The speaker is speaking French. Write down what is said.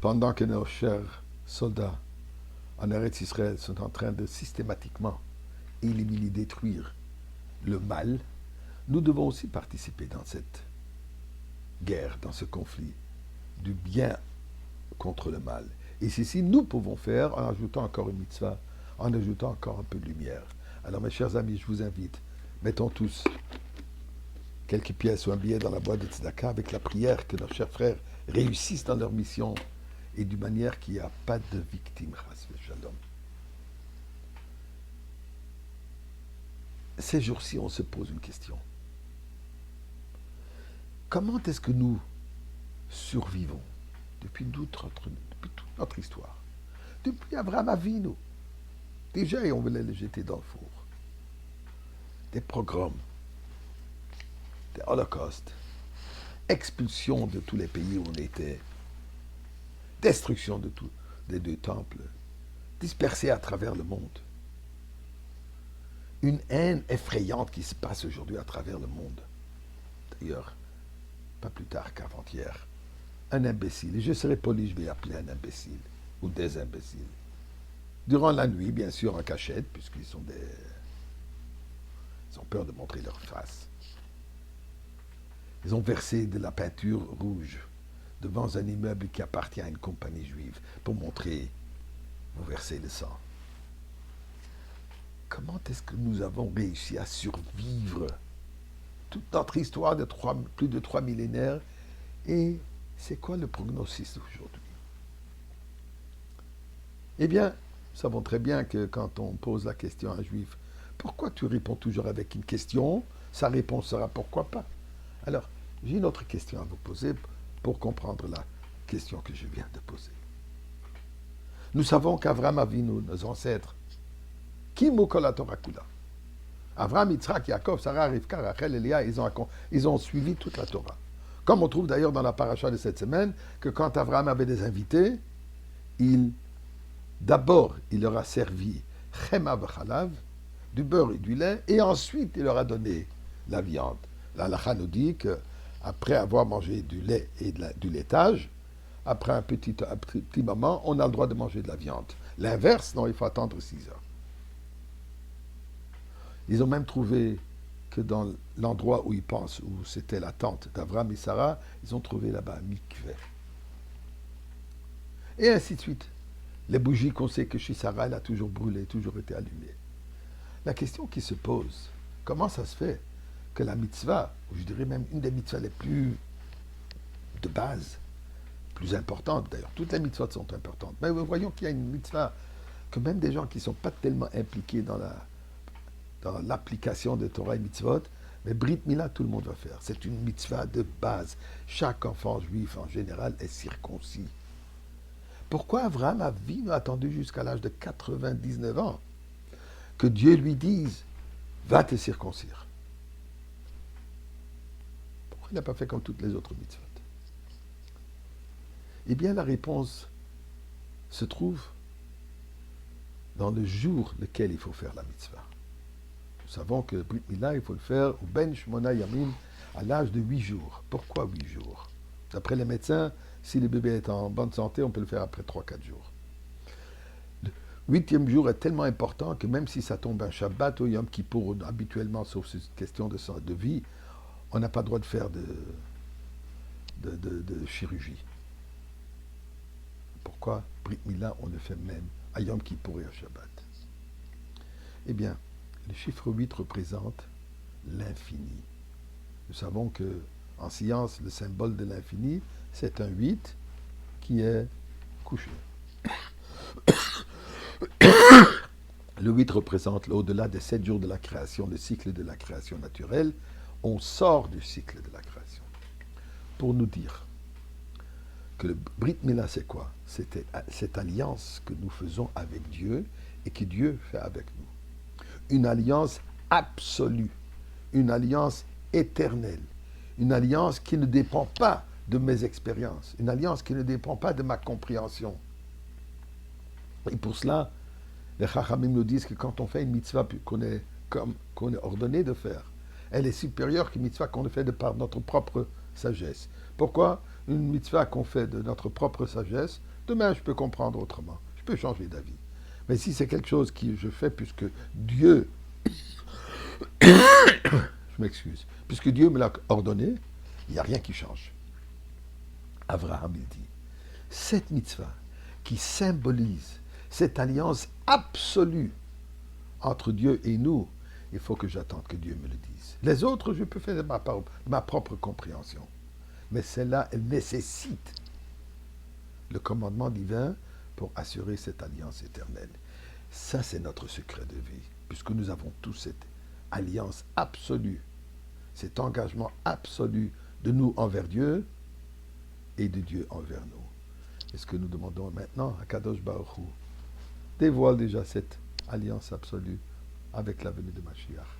Pendant que nos chers soldats en Eretz Israël sont en train de systématiquement éliminer, détruire le mal, nous devons aussi participer dans cette guerre, dans ce conflit, du bien contre le mal. Et ceci, nous pouvons faire en ajoutant encore une mitzvah, en ajoutant encore un peu de lumière. Alors, mes chers amis, je vous invite, mettons tous quelques pièces ou un billet dans la boîte de Tzedaka avec la prière que nos chers frères réussissent dans leur mission et d'une manière qu'il n'y a pas de victimes. Shalom. Ces jours-ci, on se pose une question. Comment est-ce que nous survivons depuis toute notre histoire? Depuis Abraham Avinu. Déjà, on voulait le jeter dans le four. Des pogroms, des holocaustes, expulsion de tous les pays où on était, destruction des deux temples, dispersés à travers le monde. Une haine effrayante qui se passe aujourd'hui à travers le monde. D'ailleurs, pas plus tard qu'avant-hier, un imbécile, et je serai poli, je vais appeler un imbécile, ou des imbéciles. Durant la nuit, bien sûr, en cachette, puisqu'ils sont ils ont peur de montrer leur face. Ils ont versé de la peinture rouge devant un immeuble qui appartient à une compagnie juive pour montrer, vous versez le sang. Comment est-ce que nous avons réussi à survivre toute notre histoire de plus de 3 millénaires? Et c'est quoi le prognostic aujourd'hui? Eh bien, nous savons très bien que quand on pose la question à un juif, pourquoi tu réponds toujours avec une question? Sa réponse sera pourquoi pas. Alors, j'ai une autre question à vous poser pour comprendre la question que je viens de poser. Nous savons qu'Avraham Avinu, nos ancêtres, Kimukol Torah Kula, Avraham, Yitzhak, Yaakov, Sarah, Rivka, Rachel et Léa, ils ont suivi toute la Torah. Comme on trouve d'ailleurs dans la paracha de cette semaine, que quand Avraham avait des invités, d'abord, il leur a servi Chema v'chalav, du beurre et du lait, et ensuite, il leur a donné la viande. La halakha nous dit qu'après avoir mangé du lait et du laitage, après un petit moment, on a le droit de manger de la viande. L'inverse, non, il faut attendre 6 heures. Ils ont même trouvé que dans l'endroit où ils pensent, où c'était la tente d'Abraham et Sarah, ils ont trouvé là-bas un mikveh. Et ainsi de suite. Les bougies qu'on sait que chez Sarah, elle a toujours brûlé, toujours été allumée. La question qui se pose, comment ça se fait que la mitzvah, ou je dirais même une des mitzvahs les plus de base, plus importantes, d'ailleurs, toutes les mitzvahs sont importantes, mais voyons qu'il y a une mitzvah que même des gens qui ne sont pas tellement impliqués dans l'application de Torah et mitzvot, mais Brit Mila, tout le monde va faire. C'est une mitzvah de base. Chaque enfant juif, en général, est circoncis. Pourquoi Abraham a attendu jusqu'à l'âge de 99 ans que Dieu lui dise « Va te circoncire ». Pourquoi il n'a pas fait comme toutes les autres mitzvot? Eh bien, la réponse se trouve dans le jour lequel il faut faire la mitzvah. Nous savons que Brit Mila, il faut le faire au Ben Shmona Yamim, à l'âge de 8 jours. Pourquoi 8 jours? D'après les médecins, si le bébé est en bonne santé, on peut le faire après 3-4 jours. Le 8e jour est tellement important que même si ça tombe un Shabbat ou Yom Kippour, habituellement, sauf cette question de vie, on n'a pas le droit de faire de chirurgie. Pourquoi Brit Mila, on le fait même à Yom Kippour et à Shabbat? Eh bien, le chiffre 8 représente l'infini. Nous savons que en science, le symbole de l'infini, c'est un 8 qui est couché. Le 8 représente au-delà des 7 jours de la création, le cycle de la création naturelle. On sort du cycle de la création. Pour nous dire que le Brit Mila, c'est quoi? C'est cette alliance que nous faisons avec Dieu et que Dieu fait avec nous. Une alliance absolue, une alliance éternelle, une alliance qui ne dépend pas de mes expériences, une alliance qui ne dépend pas de ma compréhension. Et pour cela, les Chachamim nous disent que quand on fait une mitzvah qu'on est ordonné de faire, elle est supérieure qu'une mitzvah qu'on fait de par notre propre sagesse. Pourquoi? une mitzvah qu'on fait de notre propre sagesse, demain je peux comprendre autrement. Je peux changer d'avis. Mais si c'est quelque chose que je fais puisque Dieu, je m'excuse, puisque Dieu me l'a ordonné, il n'y a rien qui change. Abraham, il dit, cette mitzvah qui symbolise cette alliance absolue entre Dieu et nous, il faut que j'attende que Dieu me le dise. Les autres, je peux faire de ma propre compréhension. Mais celle-là, elle nécessite le commandement divin pour assurer cette alliance éternelle. Ça, c'est notre secret de vie, puisque nous avons tous cette alliance absolue, cet engagement absolu de nous envers Dieu et de Dieu envers nous. Et ce que nous demandons maintenant à Kadosh Baruch Hu dévoile déjà cette alliance absolue avec la venue de Mashiach.